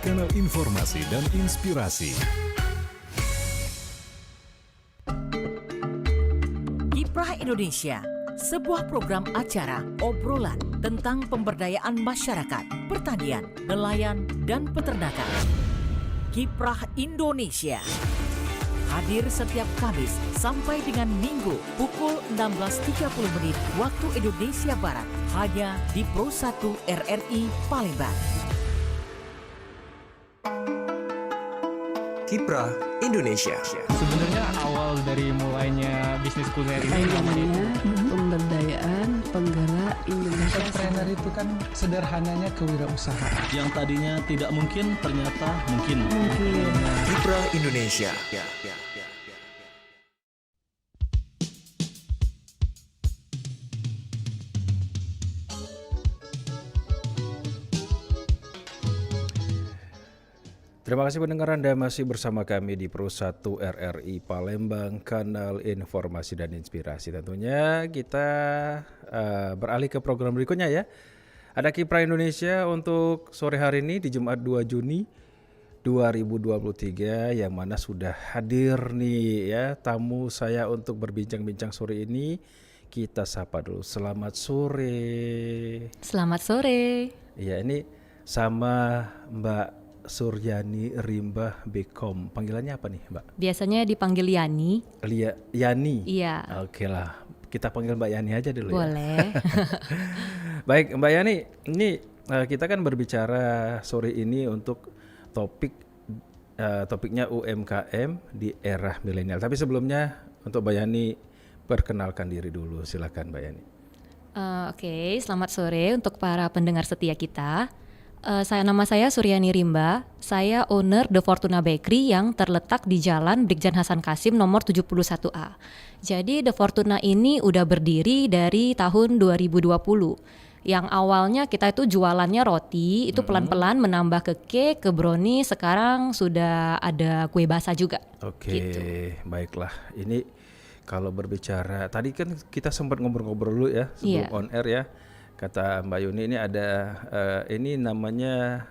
kanal informasi dan inspirasi. Kiprah Indonesia, sebuah program acara obrolan tentang pemberdayaan masyarakat, pertanian, nelayan, dan peternakan. Kiprah Indonesia hadir setiap Kamis sampai dengan Minggu pukul 16.30 waktu Indonesia Barat hanya di Pro 1 RRI Palembang. Kiprah Indonesia. Sebenarnya awal dari mulainya bisnis kuliner ini namanya pemberdayaan penggerak Indonesia. Entrepreneur itu kan sederhananya kewirausahaan. Yang tadinya tidak mungkin ternyata mungkin. Kiprah Indonesia. Terima kasih pendengar, Anda masih bersama kami di Pro 1 RRI Palembang, kanal informasi dan inspirasi. Tentunya kita beralih ke program berikutnya ya. Ada Kiprah Indonesia untuk sore hari ini di Jumat 2 Juni 2023 yang mana sudah hadir nih ya tamu saya untuk berbincang-bincang sore ini. Kita sapa dulu. Selamat sore. Selamat sore. Iya, ini sama Mbak Suryani Rimba Bekom. Panggilannya apa nih, Mbak? Biasanya dipanggil Yani. Yani? Iya. Oke lah, kita panggil Mbak Yani aja dulu. Boleh. Ya. Baik, Mbak Yani, ini kita kan berbicara sore ini untuk topiknya UMKM di era milenial. Tapi sebelumnya untuk Mbak Yani, perkenalkan diri dulu. Silakan Mbak Yani. Oke, selamat sore untuk para pendengar setia kita. Nama saya Suryani Rimba, saya owner The Fortuna Bakery yang terletak di Jalan Brigjen Hasan Kasim nomor 71A. Jadi The Fortuna ini udah berdiri dari tahun 2020. Yang awalnya kita itu jualannya roti, itu pelan-pelan menambah ke cake, ke brownie, sekarang sudah ada kue basah juga. Oke, gitu. Baiklah. Ini kalau berbicara, tadi kan kita sempat ngobrol-ngobrol dulu ya sebelum on air ya. Kata Mbak Yuni ini ada ini namanya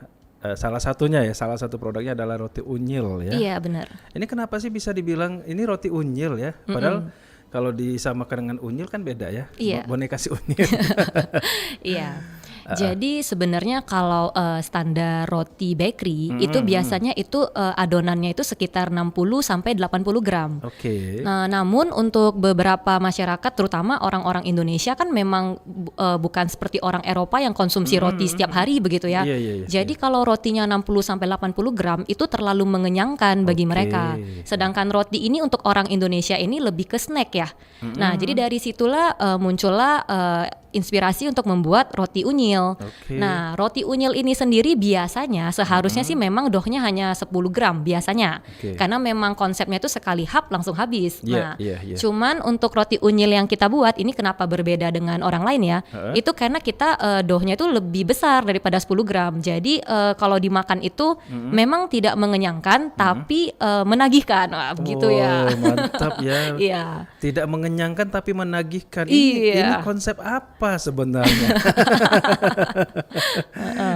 salah satu produknya adalah roti unyil ya. Iya benar. Ini kenapa sih bisa dibilang ini roti unyil ya? Padahal kalau disamakan dengan unyil kan beda ya. Iya. Boneka si unyil. Iya. Jadi sebenarnya kalau standar roti bakery itu biasanya itu adonannya itu sekitar 60 sampai 80 gram. Oke. Nah, namun untuk beberapa masyarakat terutama orang-orang Indonesia kan memang bukan seperti orang Eropa yang konsumsi roti setiap hari begitu ya. Iya, Jadi kalau rotinya 60 sampai 80 gram itu terlalu mengenyangkan bagi mereka. Sedangkan roti ini untuk orang Indonesia ini lebih ke snack ya. Nah, jadi dari situlah muncullah inspirasi untuk membuat roti unyil. Nah, roti unyil ini sendiri biasanya seharusnya sih memang dohnya hanya 10 gram biasanya. Karena memang konsepnya itu sekali hap langsung habis. Cuman untuk roti unyil yang kita buat ini kenapa berbeda dengan orang lain ya? Itu karena kita dohnya itu lebih besar daripada 10 gram. Jadi kalau dimakan itu memang tidak mengenyangkan tapi menagihkan. Wah, begitu ya. Mantap ya. Iya. Tidak mengenyangkan tapi menagihkan. Iya. Ini konsep apa sebenarnya?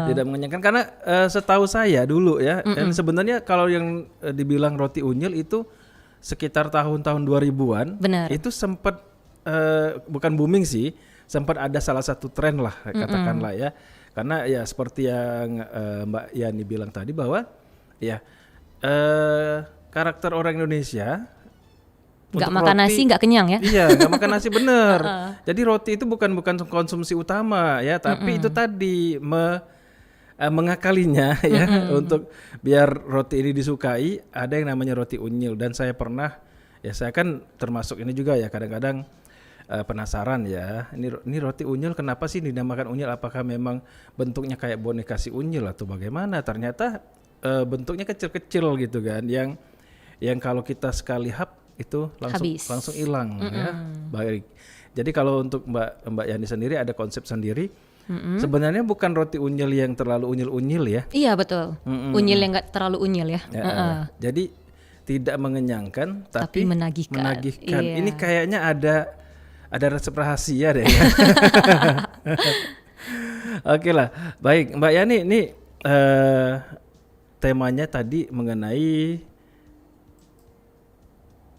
Tidak mengenyangkan karena setahu saya dulu ya, dan sebenarnya kalau yang dibilang roti unyil itu sekitar tahun-tahun 2000-an. Benar. Itu sempat bukan booming sih, sempat ada salah satu tren lah katakanlah ya. Karena ya seperti yang Mbak Yani bilang tadi bahwa ya karakter orang Indonesia Nggak makan nasi nggak kenyang ya? Iya, nggak makan nasi bener. Jadi roti itu bukan konsumsi utama ya, tapi itu tadi mengakalinya ya untuk biar roti ini disukai. Ada yang namanya roti unyil dan saya kan termasuk ini juga ya kadang-kadang penasaran ya. Ini roti unyil kenapa sih dinamakan unyil? Apakah memang bentuknya kayak boneka si unyil atau bagaimana? Ternyata bentuknya kecil-kecil gitu kan, yang kalau kita sekali hap itu langsung hilang ya. Baik. Jadi kalau untuk Mbak Yani sendiri ada konsep sendiri. Sebenarnya bukan roti unyil yang terlalu unyil-unyil ya. Iya betul. Unyil yang nggak terlalu unyil ya. Jadi tidak mengenyangkan tapi menagihkan. Iya. Ini kayaknya ada resep rahasia deh ya. Oke lah. Baik Mbak Yani ini temanya tadi mengenai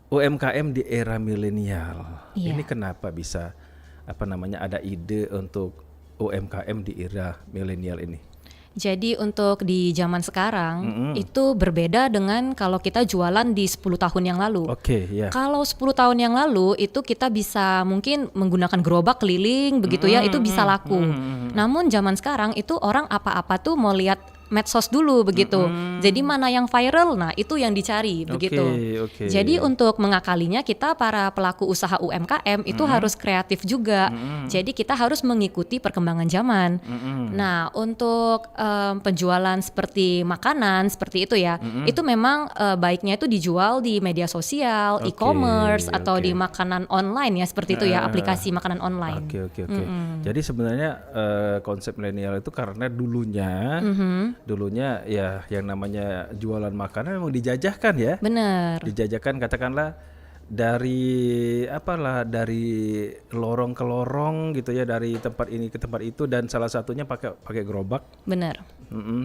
UMKM di era milenial. Iya. Ini kenapa bisa ada ide untuk UMKM di era milenial ini? Jadi untuk di zaman sekarang itu berbeda dengan kalau kita jualan di 10 tahun yang lalu. Oke, ya. Kalau 10 tahun yang lalu itu kita bisa mungkin menggunakan gerobak keliling begitu ya, itu bisa laku. Namun zaman sekarang itu orang apa-apa tuh mau lihat medsos dulu begitu. Jadi mana yang viral, nah itu yang dicari begitu. Oke. Jadi untuk mengakalinya kita para pelaku usaha UMKM itu harus kreatif juga. Jadi kita harus mengikuti perkembangan zaman. Nah untuk penjualan seperti makanan seperti itu ya, itu memang baiknya itu dijual di media sosial, e-commerce atau di makanan online ya seperti itu ya, aplikasi makanan online. Oke. Jadi sebenarnya konsep milenial itu karena dulunya ya yang namanya jualan makanan memang dijajahkan ya. Benar. Dijajahkan katakanlah dari lorong ke lorong gitu ya, dari tempat ini ke tempat itu, dan salah satunya pakai gerobak. Benar.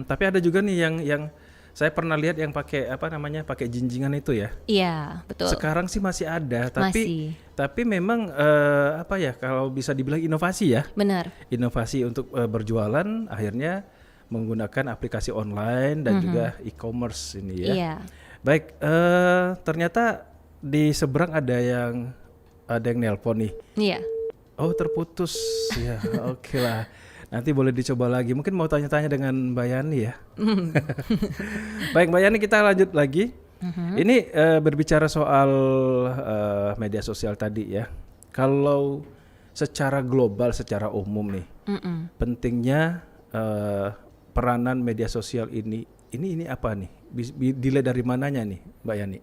Tapi ada juga nih yang saya pernah lihat yang pakai pakai jinjingan itu ya. Iya, betul. Sekarang sih masih ada, tapi memang kalau bisa dibilang inovasi ya. Benar. Inovasi untuk berjualan akhirnya menggunakan aplikasi online dan juga e-commerce ini ya. Iya. Baik, ternyata di seberang ada yang nelpon nih. Iya. Oh, terputus ya. Oke lah. Nanti boleh dicoba lagi. Mungkin mau tanya-tanya dengan Mbak Yani ya. Baik, Mbak Yani, kita lanjut lagi. Ini berbicara soal media sosial tadi ya. Kalau secara global, secara umum nih, pentingnya peranan media sosial ini apa nih? Dilihat dari mananya nih, Mbak Yani?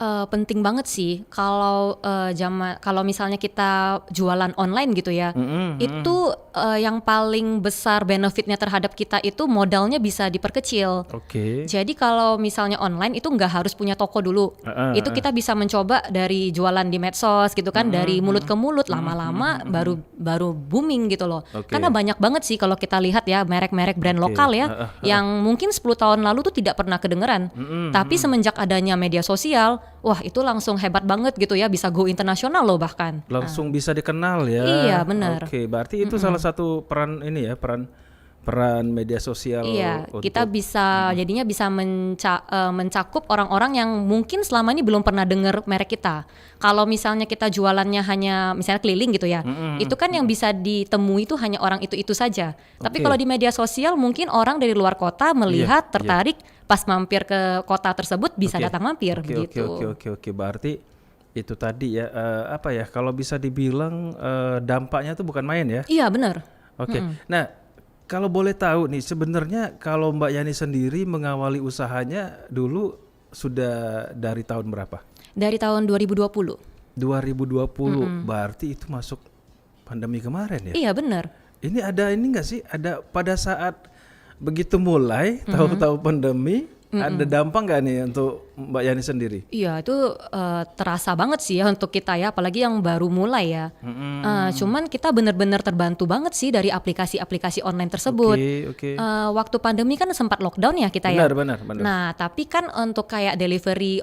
Penting banget sih kalau kalau misalnya kita jualan online gitu ya, itu yang paling besar benefitnya terhadap kita itu modalnya bisa diperkecil. Oke. Jadi kalau misalnya online itu nggak harus punya toko dulu, itu kita bisa mencoba dari jualan di medsos gitu kan, dari mulut ke mulut, lama-lama baru booming gitu loh. Karena banyak banget sih kalau kita lihat ya merek-merek brand lokal ya, yang mungkin 10 tahun lalu tuh tidak pernah kedengeran, tapi semenjak adanya media sosial, wah itu langsung hebat banget gitu ya, bisa go internasional loh bahkan. Langsung bisa dikenal ya. Iya, benar. Oke, berarti itu salah satu peran ini ya, peran media sosial. Iya, kita bisa jadinya bisa mencakup orang-orang yang mungkin selama ini belum pernah dengar merek kita. Kalau misalnya kita jualannya hanya misalnya keliling gitu ya, itu kan yang bisa ditemui itu hanya orang itu saja. Tapi kalau di media sosial mungkin orang dari luar kota melihat, tertarik, pas mampir ke kota tersebut bisa datang mampir begitu. Oke. Berarti itu tadi ya, kalau bisa dibilang dampaknya tuh bukan main ya. Iya, benar. Oke. Nah, kalau boleh tahu nih, sebenarnya kalau Mbak Yani sendiri mengawali usahanya dulu sudah dari tahun berapa? Dari tahun 2020. 2020, berarti itu masuk pandemi kemarin ya? Iya, benar. Ini nggak sih? Ada pada saat begitu mulai tahu-tahu pandemi, ada dampak nggak nih untuk Mbak Yani sendiri? Iya, itu terasa banget sih ya untuk kita ya, apalagi yang baru mulai ya. Cuman kita benar-benar terbantu banget sih dari aplikasi-aplikasi online tersebut. Oke. Waktu pandemi kan sempat lockdown ya kita ya. Benar. Nah, tapi kan untuk kayak delivery,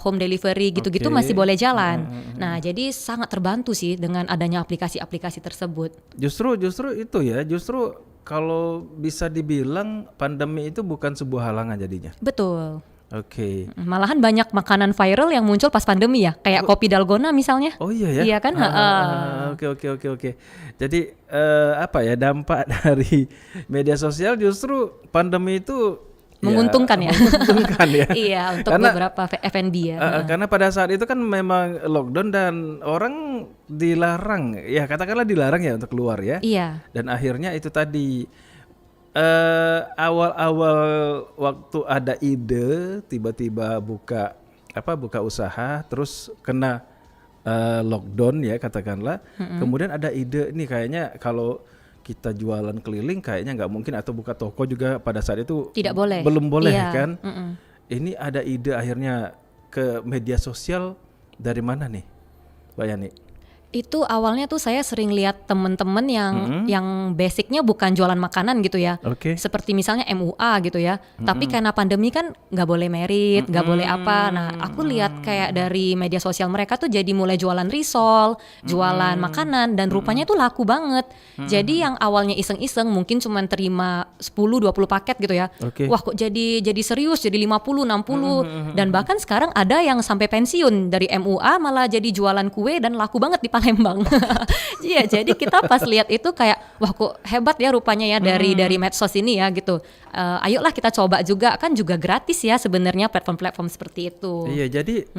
home delivery gitu-gitu masih boleh jalan. Nah, jadi sangat terbantu sih dengan adanya aplikasi-aplikasi tersebut. Justru itu ya, kalau bisa dibilang pandemi itu bukan sebuah halangan jadinya. Betul. Oke. Malahan banyak makanan viral yang muncul pas pandemi ya, kayak kopi dalgona misalnya. Oh iya ya. Iya kan? Oke. Jadi dampak dari media sosial justru pandemi itu menguntungkan ya. Menguntungkan ya. Iya, untuk beberapa F&B ya. Karena pada saat itu kan memang lockdown dan orang dilarang ya, katakanlah dilarang ya untuk keluar ya. Iya. Dan akhirnya itu tadi awal-awal waktu ada ide tiba-tiba buka usaha, terus kena lockdown ya katakanlah. Kemudian ada ide nih, kayaknya kalau kita jualan keliling kayaknya nggak mungkin, atau buka toko juga pada saat itu tidak boleh, belum boleh kan. Ini ada ide akhirnya ke media sosial, dari mana nih Mbak Yani? Itu awalnya tuh saya sering lihat temen-temen yang basicnya bukan jualan makanan gitu ya. Oke. Seperti misalnya MUA gitu ya. Tapi karena pandemi kan nggak boleh merit, nggak boleh apa. Nah, aku lihat kayak dari media sosial mereka tuh jadi mulai jualan risol, jualan makanan, dan rupanya tuh laku banget. Jadi yang awalnya iseng-iseng mungkin cuma terima 10-20 paket gitu ya. Oke. Wah, kok jadi serius, jadi 50-60, dan bahkan sekarang ada yang sampai pensiun dari MUA malah jadi jualan kue dan laku banget di Palembang. Iya, jadi kita pas lihat itu kayak wah, kok hebat ya rupanya ya dari medsos ini ya gitu. Ayolah kita coba juga, kan juga gratis ya sebenarnya platform-platform seperti itu. Iya, jadi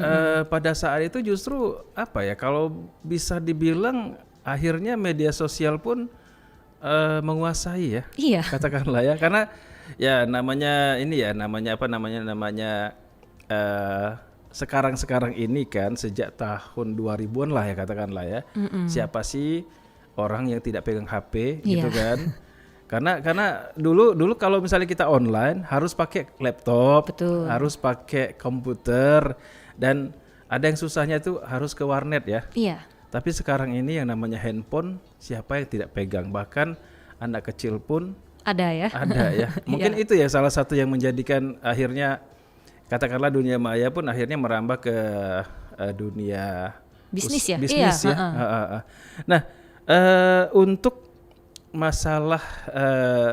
pada saat itu justru apa ya, kalau bisa dibilang akhirnya media sosial pun menguasai ya. Iya. Katakanlah ya, karena ya namanya ini ya, namanya sekarang ini kan sejak tahun 2000-an lah ya, katakanlah ya. Siapa sih orang yang tidak pegang HP gitu kan? Karena dulu kalau misalnya kita online harus pakai laptop, Betul. harus pakai komputer, dan ada yang susahnya itu harus ke warnet ya. Iya. Tapi sekarang ini yang namanya handphone, siapa yang tidak pegang? Bahkan anak kecil pun Ada ya. ada ya. Mungkin itu ya salah satu yang menjadikan akhirnya katakanlah dunia maya pun akhirnya merambah ke dunia Bisnis ya? Bisnis Iya, ya. Nah, untuk masalah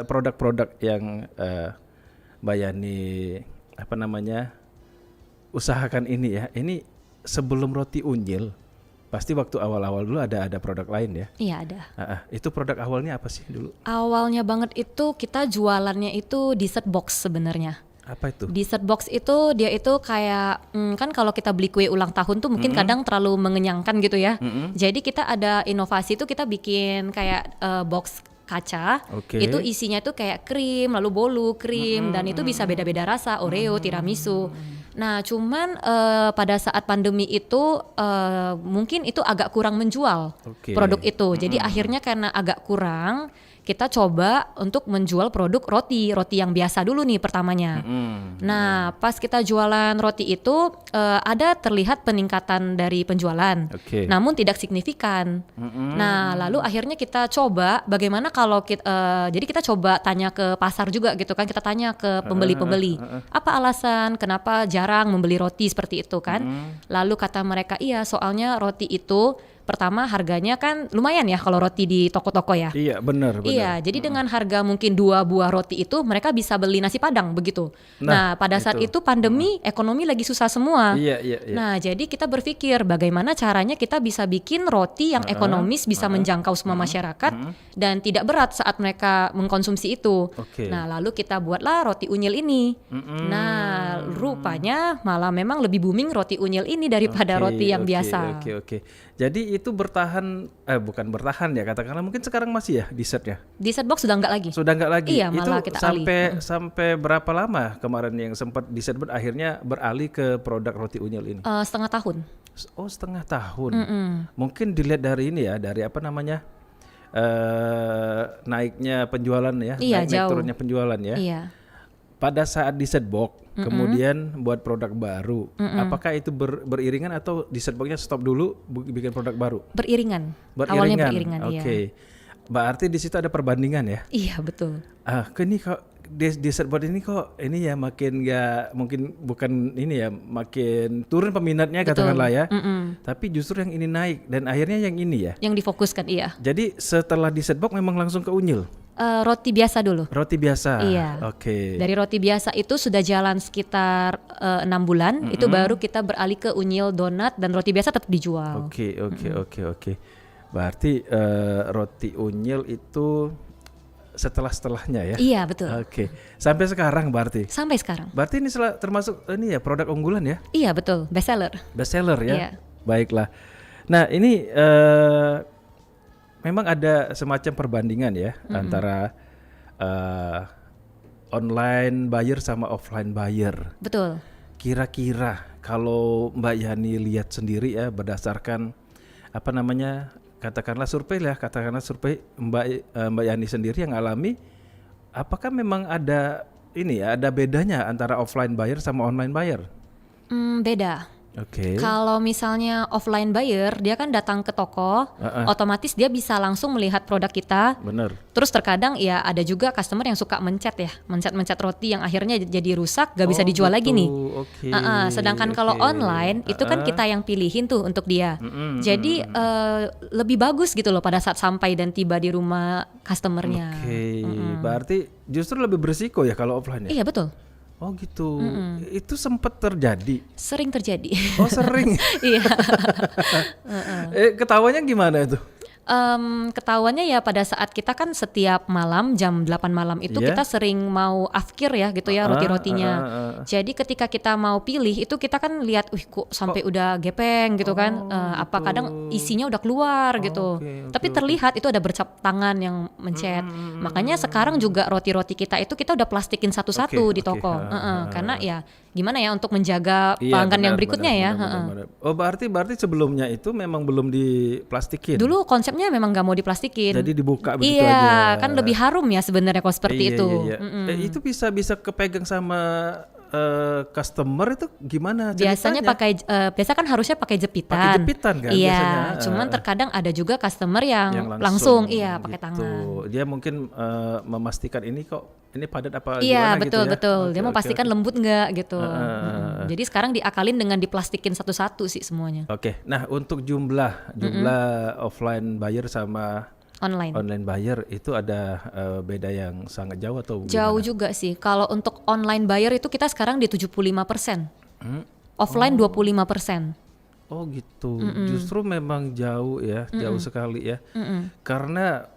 produk-produk yang Mbak Yani usahakan ini ya. Ini sebelum roti unyil pasti waktu awal-awal dulu ada produk lain ya. Iya, ada. Itu produk awalnya apa sih dulu? Awalnya banget itu kita jualannya itu dessert box sebenarnya. Apa itu? Dessert box itu dia itu kayak kan kalau kita beli kue ulang tahun tuh mungkin kadang terlalu mengenyangkan gitu ya. Jadi kita ada inovasi tuh, kita bikin kayak box kaca. Oke. Itu isinya tuh kayak krim, lalu bolu krim, dan itu bisa beda-beda rasa, Oreo, tiramisu. Nah, cuman pada saat pandemi itu mungkin itu agak kurang menjual produk itu. Jadi akhirnya karena agak kurang, kita coba untuk menjual produk roti yang biasa dulu nih pertamanya. Nah, pas kita jualan roti itu ada terlihat peningkatan dari penjualan, namun tidak signifikan. Nah, lalu akhirnya kita coba bagaimana kalau jadi kita coba tanya ke pasar juga gitu kan, kita tanya ke pembeli-pembeli, apa alasan kenapa jarang membeli roti seperti itu kan? Lalu kata mereka, iya soalnya roti itu pertama harganya kan lumayan ya kalau roti di toko-toko ya. Iya, benar. Iya, jadi dengan harga mungkin 2 buah roti itu mereka bisa beli nasi padang begitu. Nah, pada saat itu pandemi, ekonomi lagi susah semua. Iya. Nah, jadi kita berpikir bagaimana caranya kita bisa bikin roti yang ekonomis, bisa menjangkau semua masyarakat dan tidak berat saat mereka mengkonsumsi itu. Nah, lalu kita buatlah roti unyil ini. Nah, rupanya malah memang lebih booming roti unyil ini daripada roti yang biasa. Jadi itu bukan bertahan ya, katakanlah mungkin sekarang masih ya dessertnya. Dessert box sudah enggak lagi. Sudah enggak lagi. Iya, malah itu kita sampai berapa lama kemarin yang sempat dessert box akhirnya beralih ke produk roti unyil ini? Setengah tahun. Oh, setengah tahun. Mungkin dilihat dari ini ya, dari naiknya penjualan ya, naik turunnya penjualan ya. Iya. Pada saat dessert box kemudian buat produk baru, apakah itu beriringan atau dessert boxnya stop dulu bikin produk baru? Beriringan. Awalnya beriringan. Oke. Berarti di situ ada perbandingan ya? Iya, betul. Ini kok dessert box ini kok ini ya makin nggak, mungkin bukan ini ya, makin turun peminatnya katakanlah ya. Tapi justru yang ini naik dan akhirnya yang ini ya. Yang difokuskan, iya. Jadi setelah dessert box memang langsung ke unyil. Roti biasa dulu. Roti biasa. Iya. Oke. Dari roti biasa itu sudah jalan sekitar 6 bulan, itu baru kita beralih ke unyil, donat, dan roti biasa tetap dijual. Oke. Berarti roti unyil itu setelahnya ya? Iya, betul. Oke. Sampai sekarang berarti? Sampai sekarang. Berarti ini termasuk ini ya produk unggulan ya? Iya, betul. Best seller. Best seller ya? Iya. Baiklah. Nah, ini memang ada semacam perbandingan ya antara online buyer sama offline buyer. Betul. Kira-kira kalau Mbak Yani lihat sendiri ya, berdasarkan katakanlah survei Mbak Yani sendiri yang alami, apakah memang ada bedanya antara offline buyer sama online buyer? Beda. Oke. Kalau misalnya offline buyer, dia kan datang ke toko, otomatis dia bisa langsung melihat produk kita. Bener. Terus terkadang ya ada juga customer yang suka mencet roti yang akhirnya jadi rusak, gak bisa dijual lagi nih. Oke. Sedangkan kalau online itu kan kita yang pilihin tuh untuk dia. Jadi lebih bagus gitu loh pada saat sampai dan tiba di rumah customernya. Oke. Berarti justru lebih berisiko ya kalau offline ya? Iya betul. Oh gitu. Itu sempat terjadi. Sering terjadi. Oh sering. Iya. Ketawanya gimana itu? Ketahuannya ya pada saat kita kan setiap malam jam 8 malam itu kita sering mau afkir ya gitu ya roti-rotinya. Jadi ketika kita mau pilih itu kita kan lihat kok sampai udah gepeng gitu kan. Apa kadang isinya udah keluar gitu. Tapi terlihat itu ada bercak tangan yang mencet. Makanya sekarang juga roti-roti kita itu kita udah plastikin satu-satu di toko. Karena ya gimana ya untuk menjaga pelanggan yang berikutnya ya. Benar. Oh berarti sebelumnya itu memang belum diplastikin. Dulu konsepnya memang nggak mau diplastikin. Jadi dibuka begitu aja. Iya, kan lebih harum ya sebenarnya kalau seperti itu. Iya. Itu bisa kepegang sama customer itu gimana ceritanya? Biasa kan harusnya pakai jepitan. Pakai jepitan kan iya, biasanya. Cuman terkadang ada juga customer yang langsung pakai tangan. Dia mungkin memastikan ini padat apa iya, gimana betul, gitu ya. betul. Dia mau pastikan lembut nggak gitu. Jadi sekarang diakalin dengan diplastikin satu-satu sih semuanya. Oke. Nah, untuk jumlah offline buyer sama online buyer itu ada beda yang sangat jauh atau gimana? Jauh juga sih. Kalau untuk online buyer itu kita sekarang di 75%. Offline 25%. Oh gitu. Justru memang jauh ya, jauh sekali ya. Karena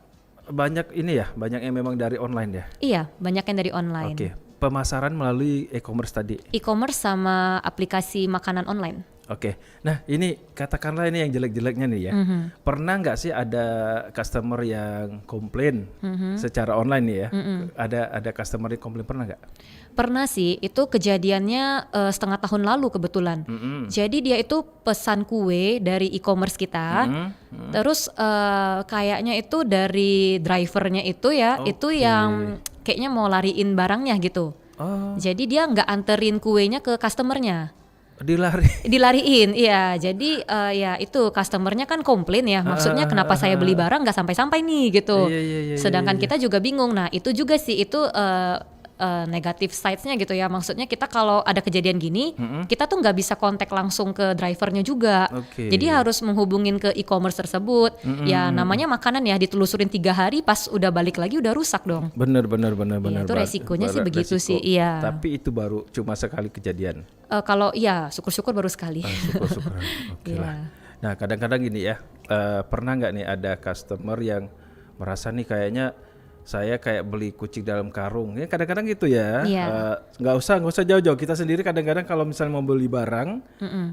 banyak yang memang dari online ya. Iya, banyak yang dari online. Oke. Pemasaran melalui e-commerce tadi. E-commerce sama aplikasi makanan online. Oke, nah ini katakanlah ini yang jelek-jeleknya nih ya. Pernah nggak sih ada customer yang komplain secara online nih ya? Ada customer yang komplain, pernah nggak? Pernah sih, itu kejadiannya setengah tahun lalu kebetulan. Jadi dia itu pesan kue dari e-commerce kita, terus kayaknya itu dari drivernya itu ya, itu yang kayaknya mau lariin barangnya gitu. Jadi dia nggak anterin kuenya ke customernya. Dilariin, iya. Jadi ya itu customernya kan komplain ya. Maksudnya kenapa saya beli barang nggak sampai-sampai nih gitu. Sedangkan kita juga bingung. Nah itu juga sih itu negatif sides-nya gitu ya. Maksudnya kita kalau ada kejadian gini, kita tuh nggak bisa kontak langsung ke drivernya juga. Jadi harus menghubungin ke e-commerce tersebut. Ya namanya makanan ya, ditelusurin 3 hari, pas udah balik lagi udah rusak dong. Bener. Ya, itu resikonya sih begitu sih. Iya. Tapi itu baru cuma sekali kejadian. Kalau iya, syukur-syukur baru sekali. Syukur-syukur. Oke lah. Nah kadang-kadang gini ya, pernah nggak nih ada customer yang merasa nih kayaknya saya kayak beli kucing dalam karung ya, kadang-kadang gitu ya. Nggak usah jauh-jauh, kita sendiri kadang-kadang kalau misalnya mau beli barang,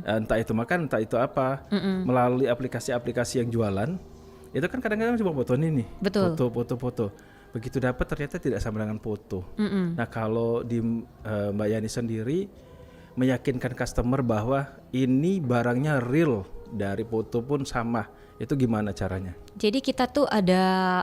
entah itu makan entah itu apa, melalui aplikasi-aplikasi yang jualan, itu kan kadang-kadang cuma foto ini nih. Betul. Foto. Begitu dapat ternyata tidak sama dengan foto. Nah kalau di Mbak Yani sendiri meyakinkan customer bahwa ini barangnya real, dari foto pun sama, itu gimana caranya? Jadi kita tuh ada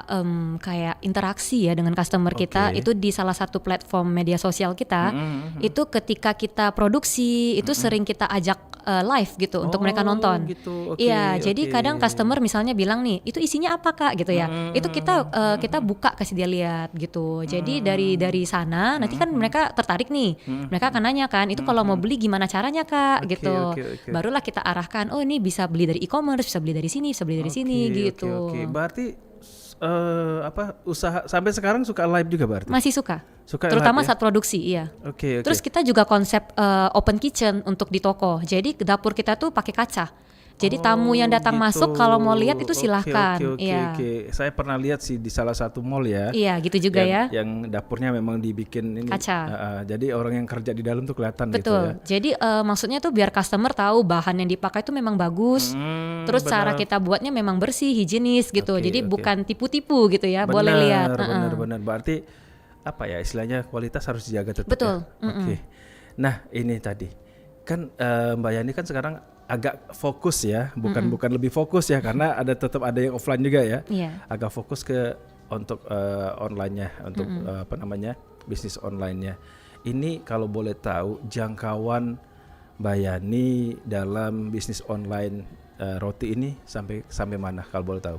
kayak interaksi ya dengan customer kita, itu di salah satu platform media sosial kita. Itu ketika kita produksi itu sering kita ajak live gitu untuk mereka nonton. Gitu. Iya, jadi kadang customer misalnya bilang nih, itu isinya apa Kak gitu ya. Itu kita buka kasih dia lihat gitu. Jadi dari sana nanti kan mereka tertarik nih. Mereka akan nanya kan, itu kalau mau beli gimana caranya Kak gitu. Barulah kita arahkan, oh ini bisa beli dari e-commerce, bisa beli dari sini, bisa beli dari sini gitu. Oke. Berarti usaha sampai sekarang suka live juga berarti? Masih suka terutama live, ya? Saat produksi, iya. Oke. Terus kita juga konsep open kitchen untuk di toko. Jadi dapur kita tuh pakai kaca. Jadi tamu yang datang masuk kalau mau lihat itu silahkan. Oke. Saya pernah lihat sih di salah satu mall ya. Iya, gitu juga ya. Yang dapurnya memang dibikin ini kaca. Jadi orang yang kerja di dalam tuh kelihatan. Betul. Gitu ya. Jadi maksudnya tuh biar customer tahu bahan yang dipakai itu memang bagus. Terus cara kita buatnya memang bersih, higienis gitu. Jadi bukan tipu-tipu gitu ya. Boleh lihat. Benar. Berarti apa ya istilahnya, kualitas harus dijaga tetap. Betul. Ya? Oke. Nah ini tadi kan Mbak Yani kan sekarang agak fokus ya, bukan lebih fokus ya, karena tetap ada yang offline juga ya. Agak fokus untuk online-nya, untuk bisnis online-nya. Ini kalau boleh tahu jangkauan Mbak Yani dalam bisnis online roti ini sampai mana kalau boleh tahu?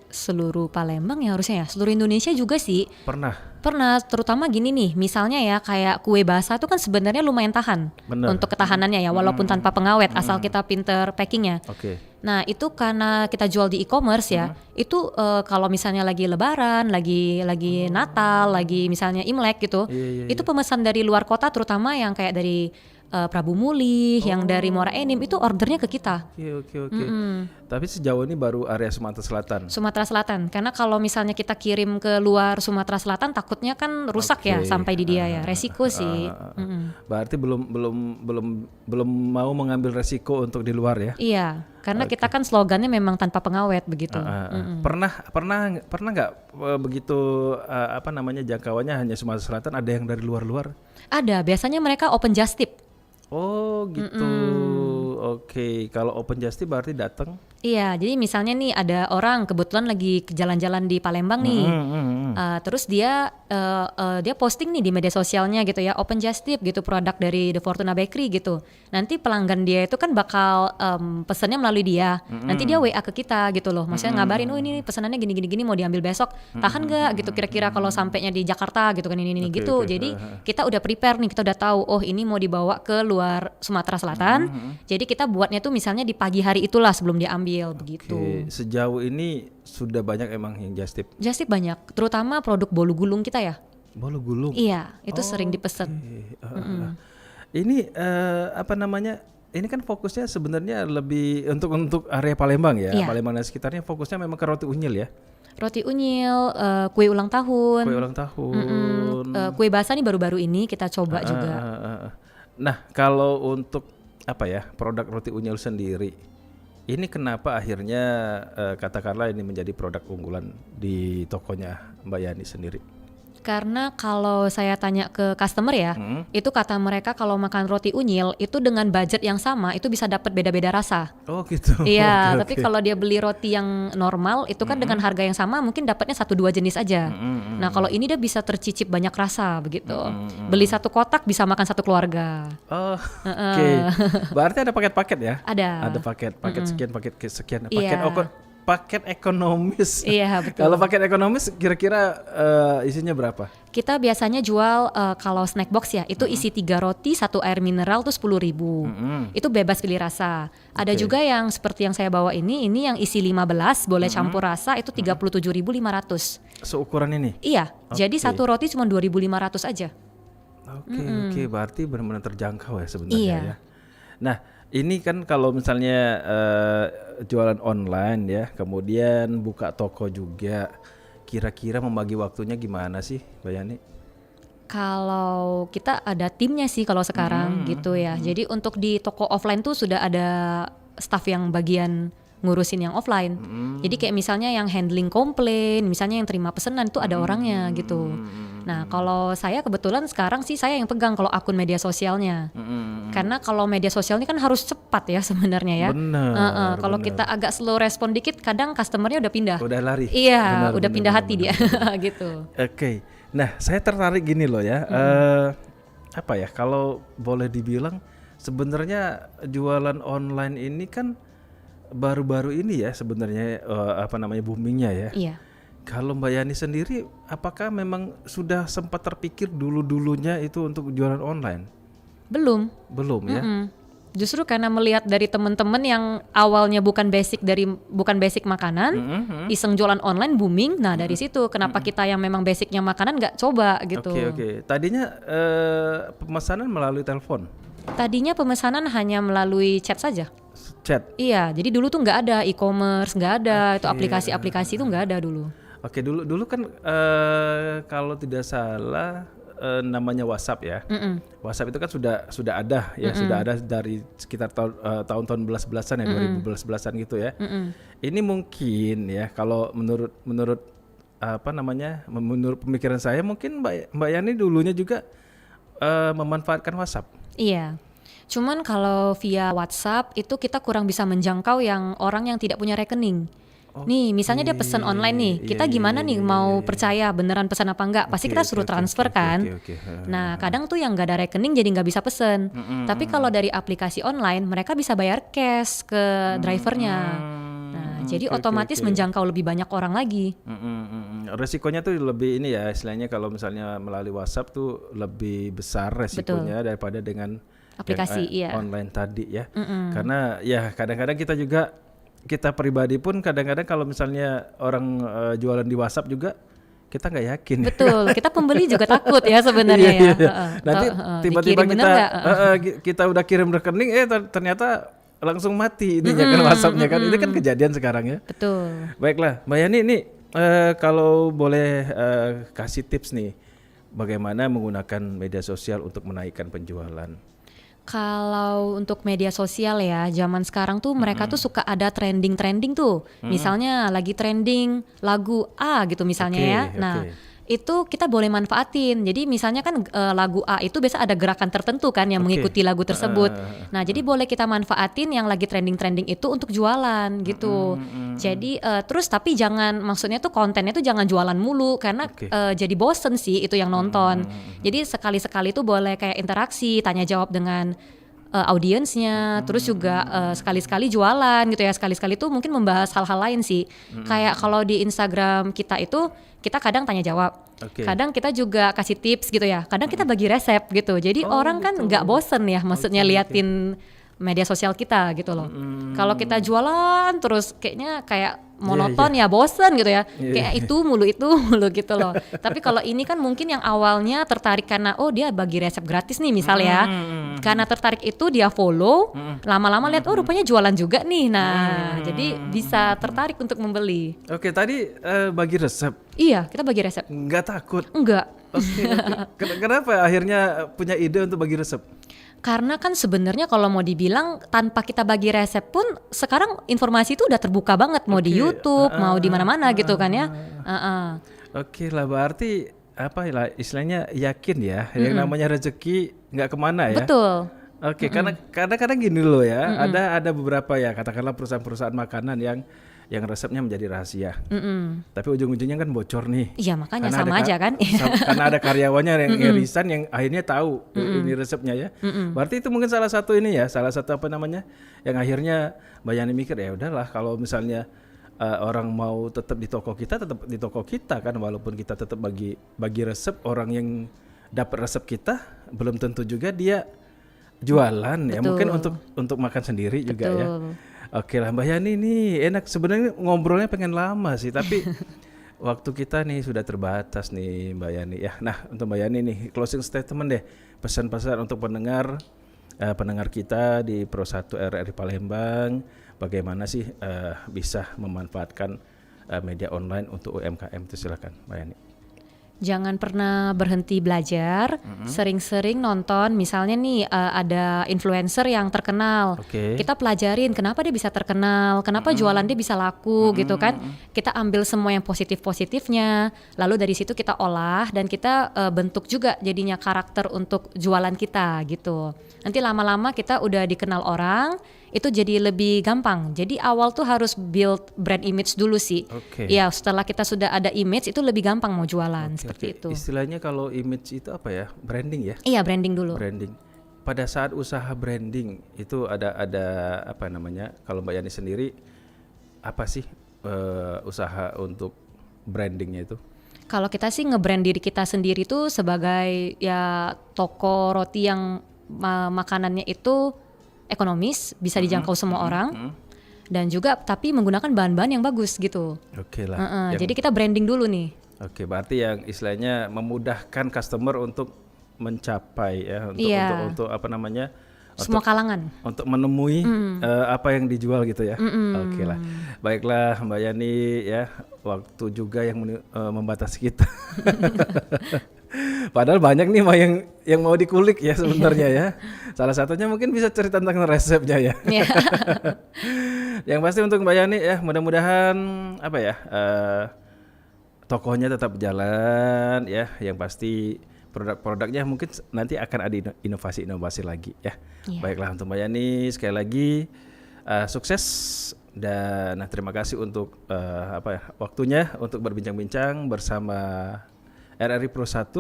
Seluruh Palembang ya harusnya ya, seluruh Indonesia juga sih. Pernah. Terutama gini nih, misalnya ya kayak kue basah itu kan sebenarnya lumayan tahan Bener. untuk ketahanannya ya, walaupun tanpa pengawet asal kita pinter packingnya. Oke. Nah itu karena kita jual di e-commerce ya, itu kalau misalnya lagi Lebaran, lagi Natal, lagi misalnya Imlek gitu, Iya. itu pemesan dari luar kota terutama yang kayak dari Prabu Mulih, yang dari Muara Enim itu ordernya ke kita. Oke. Tapi sejauh ini baru area Sumatera Selatan. Sumatera Selatan, karena kalau misalnya kita kirim ke luar Sumatera Selatan takutnya kan rusak ya Oke. sampai di dia ya, resiko sih. Berarti belum mau mengambil resiko untuk di luar ya? Iya, karena kita kan slogannya memang tanpa pengawet begitu. Pernah nggak begitu jangkauannya hanya Sumatera Selatan, ada yang dari luar? Ada, biasanya mereka open just tip. Oh gitu. Oke, kalau open just tip berarti datang. Iya, jadi misalnya nih ada orang kebetulan lagi jalan-jalan di Palembang nih, terus dia posting nih di media sosialnya gitu ya, open just tip gitu, produk dari The Fortuna Bakery gitu. Nanti pelanggan dia itu kan bakal pesannya melalui dia, nanti dia WA ke kita gitu loh, maksudnya ngabarin, oh ini pesanannya gini mau diambil besok, tahan nggak gitu kira-kira kalau sampainya di Jakarta gitu kan ini gitu. Jadi kita udah prepare nih, kita udah tahu, oh ini mau dibawa ke luar Sumatera Selatan, jadi kita buatnya tuh misalnya di pagi hari itulah sebelum dia ambil begitu. Oke, sejauh ini sudah banyak emang yang just tip. Just tip banyak, terutama produk bolu gulung kita ya. Bolu gulung. Iya, itu sering dipesen. Ini ini kan fokusnya sebenarnya lebih untuk area Palembang ya. Iya. Palembang dan sekitarnya fokusnya memang ke roti unyil ya. Roti unyil, kue ulang tahun. Kue ulang tahun. Kue basah nih baru-baru ini kita coba juga. Nah, kalau untuk produk roti unyil sendiri, ini kenapa akhirnya katakanlah ini menjadi produk unggulan di tokonya Mbak Yani sendiri? Karena kalau saya tanya ke customer ya, itu kata mereka kalau makan roti unyil itu dengan budget yang sama itu bisa dapat beda-beda rasa. Oh gitu. Iya, Oke. tapi kalau dia beli roti yang normal itu kan dengan harga yang sama mungkin dapatnya 1-2 jenis aja. Nah kalau ini dia bisa tercicip banyak rasa begitu. Beli 1 kotak bisa makan 1 keluarga. Oh, oke. Berarti ada paket-paket ya? Ada. Ada paket sekian. Iya. Paket ekonomis. Iya betul. Kalau paket ekonomis kira-kira isinya berapa? Kita biasanya jual kalau snack box ya, itu isi 3 roti, 1 air mineral tuh 10.000. Itu bebas pilih rasa. Ada juga yang seperti yang saya bawa ini yang isi 15, boleh campur rasa, itu 37.500. Seukuran ini? Iya, jadi 1 roti cuma 2.500 aja. Oke, berarti benar-benar terjangkau ya sebenarnya Iya. ya. Nah, ini kan kalau misalnya jualan online ya, kemudian buka toko juga, kira-kira membagi waktunya gimana sih, Mbak Yani? Kalau kita ada timnya sih kalau sekarang gitu ya. Jadi untuk di toko offline tuh sudah ada staff yang bagian ngurusin yang offline. Jadi kayak misalnya yang handling komplain, misalnya yang terima pesanan itu ada orangnya gitu. Nah kalau saya kebetulan sekarang sih saya yang pegang kalau akun media sosialnya. Karena kalau media sosial ini kan harus cepat ya sebenarnya ya. Benar. Kalau kita agak slow respon dikit, kadang customernya udah pindah. Udah lari. Iya, udah pindah hati dia gitu. Oke. Nah, saya tertarik gini loh ya. Kalau boleh dibilang sebenarnya jualan online ini kan baru-baru ini ya sebenarnya boomingnya ya. Iya. Kalau Mbak Yani sendiri, apakah memang sudah sempat terpikir dulunya itu untuk jualan online? Belum Ya. Justru karena melihat dari teman-teman yang awalnya bukan basic makanan, iseng jualan online booming. Nah dari situ kenapa kita yang memang basicnya makanan nggak coba gitu. Oke. Tadinya pemesanan melalui telepon? Tadinya pemesanan hanya melalui chat saja. Chat? Iya, jadi dulu tuh nggak ada e-commerce, nggak ada itu aplikasi-aplikasi itu nggak ada dulu. Oke, dulu kan kalau tidak salah namanya WhatsApp ya. WhatsApp itu kan sudah ada ya, sudah ada dari sekitar tahun-tahun 11-an ya, 2011-an gitu ya. Ini mungkin ya kalau menurut menurut pemikiran saya mungkin Mbak Yani dulunya juga memanfaatkan WhatsApp. Iya. Cuman kalau via WhatsApp itu kita kurang bisa menjangkau yang orang yang tidak punya rekening. Nih, misalnya dia pesan online nih, kita gimana nih mau percaya beneran pesan apa enggak? Pasti kita suruh transfer kan. Nah, kadang tuh yang nggak ada rekening jadi nggak bisa pesen. Tapi kalau dari aplikasi online, mereka bisa bayar cash ke drivernya. Nah, jadi otomatis menjangkau lebih banyak orang lagi. Resikonya tuh lebih ini ya, istilahnya kalau misalnya melalui WhatsApp tuh lebih besar resikonya daripada dengan aplikasi online tadi ya. Karena ya kadang-kadang kita pribadi pun kadang-kadang kalau misalnya orang jualan di WhatsApp juga kita nggak yakin. Betul, kita pembeli juga takut ya sebenarnya ya. Nanti tiba-tiba kita udah kirim rekening, ternyata langsung mati ininya kan WhatsApp-nya kan. Ini kan kejadian sekarang ya. Betul. Baiklah, Mbak Yani ini kalau boleh kasih tips nih, bagaimana menggunakan media sosial untuk menaikkan penjualan? Kalau untuk media sosial ya, zaman sekarang tuh mereka tuh suka ada trending tuh. Misalnya lagi trending lagu A gitu misalnya ya. Nah, itu kita boleh manfaatin. Jadi misalnya kan lagu A itu biasa ada gerakan tertentu kan yang mengikuti lagu tersebut. Nah, jadi boleh kita manfaatin yang lagi trending itu untuk jualan gitu. Jadi terus tapi jangan, maksudnya tuh kontennya tuh jangan jualan mulu karena jadi bosen sih itu yang nonton. Jadi sekali-sekali tuh boleh kayak interaksi, tanya jawab dengan audiensnya, terus juga sekali-sekali jualan gitu ya, sekali-sekali tuh mungkin membahas hal-hal lain sih. Kayak kalau di Instagram kita itu kita kadang tanya jawab, kadang kita juga kasih tips gitu ya, kadang kita bagi resep gitu. Jadi orang kan nggak bosen ya, maksudnya liatin media sosial kita gitu loh. Kalau kita jualan terus kayaknya kayak monoton ya, bosen gitu ya. Kayak itu mulu gitu loh. Tapi kalau ini kan mungkin yang awalnya tertarik karena dia bagi resep gratis nih misalnya. Karena tertarik itu dia follow, lama-lama lihat rupanya jualan juga nih. Nah, jadi bisa tertarik untuk membeli. Oke, tadi bagi resep. Iya, kita bagi resep. Nggak takut? Enggak. Kenapa akhirnya punya ide untuk bagi resep? Karena kan sebenarnya kalau mau dibilang tanpa kita bagi resep pun sekarang informasi itu udah terbuka banget, mau di YouTube, mau di mana-mana gitu kan ya. Oke lah, berarti apa lah istilahnya yakin ya, yang namanya rezeki nggak kemana ya. Betul. Oke, karena kadang-kadang gini loh ya, ada beberapa ya katakanlah perusahaan-perusahaan makanan yang resepnya menjadi rahasia. Tapi ujung-ujungnya kan bocor nih. Iya, makanya karena sama aja kan. Karena ada karyawannya yang resign yang akhirnya tahu ini resepnya ya. Berarti itu mungkin salah satu apa namanya, yang akhirnya Mbak Yani mikir ya udahlah kalau misalnya orang mau tetap di toko kita kan, walaupun kita tetap bagi resep, orang yang dapat resep kita belum tentu juga dia jualan. Ya mungkin untuk makan sendiri juga ya. Oke lah Mbak Yani, ini enak sebenarnya, ngobrolnya pengen lama sih tapi waktu kita nih sudah terbatas nih Mbak Yani ya. Nah, untuk Mbak Yani nih closing statement deh, pesan-pesan untuk pendengar kita di Pro 1 RRI Palembang, bagaimana sih bisa memanfaatkan media online untuk UMKM itu, silakan Mbak Yani. Jangan pernah berhenti belajar, sering-sering nonton. Misalnya nih ada influencer yang terkenal, kita pelajarin kenapa dia bisa terkenal, kenapa jualan dia bisa laku gitu kan. Kita ambil semua yang positifnya, lalu dari situ kita olah dan kita bentuk juga jadinya karakter untuk jualan kita gitu. Nanti lama-lama kita udah dikenal orang, itu jadi lebih gampang. Jadi awal tuh harus build brand image dulu sih. Ya, setelah kita sudah ada image itu lebih gampang mau jualan seperti itu. Istilahnya kalau image itu apa ya? Branding ya? Iya, branding dulu. Branding. Pada saat usaha branding itu ada apa namanya? Kalau Mbak Yani sendiri apa sih usaha untuk brandingnya itu? Kalau kita sih nge-brand diri kita sendiri tuh sebagai ya toko roti yang makanannya itu ekonomis, bisa dijangkau semua orang, dan juga tapi menggunakan bahan-bahan yang bagus gitu. Oke lah. Jadi kita branding dulu nih. Oke, berarti yang istilahnya memudahkan customer untuk mencapai ya, untuk apa namanya? Semua kalangan. Untuk menemui apa yang dijual gitu ya. Oke lah. Baiklah Mbak Yani ya, waktu juga yang membatasi kita. Padahal banyak nih yang mau dikulik ya sebenarnya ya. Salah satunya mungkin bisa cerita tentang resepnya ya. Yang pasti untuk Mbak Yani ya, mudah-mudahan apa ya, tokonya tetap jalan ya. Yang pasti produk-produknya mungkin nanti akan ada inovasi lagi ya. Baiklah untuk Mbak Yani sekali lagi sukses Dan terima kasih untuk waktunya untuk berbincang-bincang bersama RRI Pro 1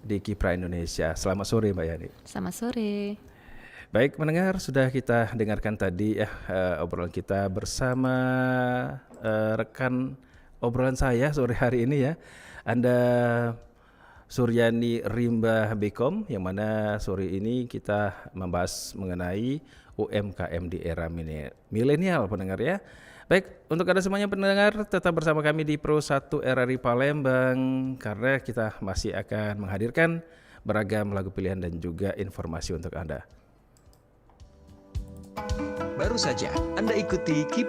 di Kiprah Indonesia. Selamat sore Mbak Yani. Selamat sore. Baik pendengar, sudah kita dengarkan tadi obrolan kita bersama rekan obrolan saya sore hari ini ya. Anda Suryani Rimba Bekom, yang mana sore ini kita membahas mengenai UMKM di era milenial pendengar ya. Baik, untuk Anda semuanya pendengar, tetap bersama kami di Pro 1 RRI Palembang karena kita masih akan menghadirkan beragam lagu pilihan dan juga informasi untuk Anda. Baru saja Anda ikuti Kiprah